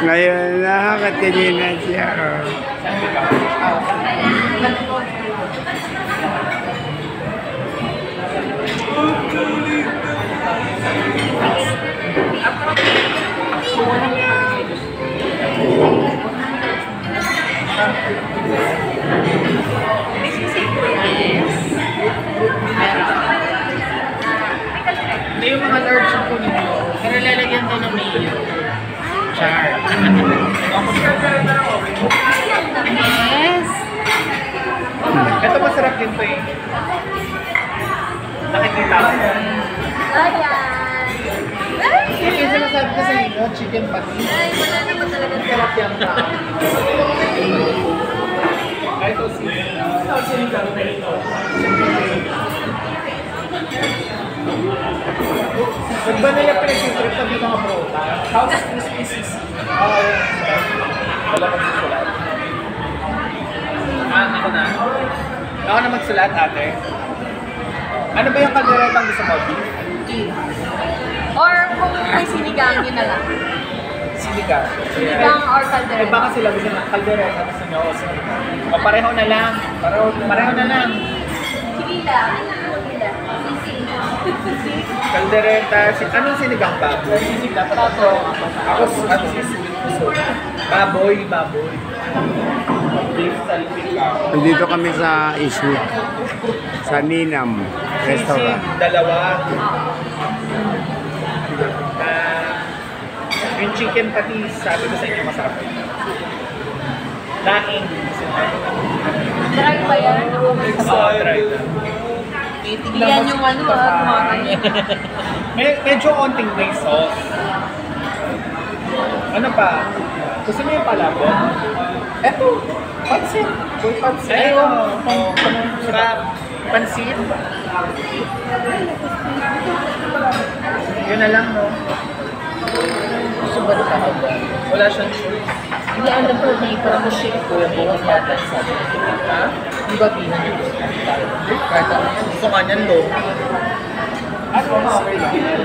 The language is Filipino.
Ngayon, nakakatingin na siya. Oh. Hindi yung mga large ang kunin mo. Pero lalagyan daw ng mayo. Char. Yes. Ito masarap din to eh. Nakikita ko. Ayan. Yung sinasabi ko sa inyo, chicken patty. Ay, wala naman talaga. Sarap yan ka. Ito sinigang na ito. Ba't ba nila pinag-trip sa mga prota? House crispy sisig. Oo, yun. Wala kang susulat. Ako na. Ako na magsulat, ate. Ano ba yung kalderetang gusto mo? Or kung may sinigang, yun na lang. Sinigang. Sinigang or Eh caldereta. baka sila gusto ng kaldereta gusto nyo o sinigang. O pareho na lang. Pareho na lang. Sige lang. Kaldereta, anong sinigang baboy? Sinigang baboy. Ako, ano si sweet puso? Baboy. Beef salpik ako. Nandito kami sa Iswood. Sa Ninam Restaurant. Sisig, dalawa. Yung chicken patty, sabi ko sa inyo masarap. Laing. Try ba yan? Oo, try na. Yan yung ano kumakain. Medyo onting may sauce. Ano pa? Gusto mo yung palabok? Eto, pansit. Full pansit. Ayun. Sarap. Pansit. Yun na lang, no? Gusto ba ito ka? Wala siyang choice. Hindi alam ko na parang shake ko yung buong yata sa Ha? di ba pinag Gusto nga niyan, lo. Ano? Okay lang.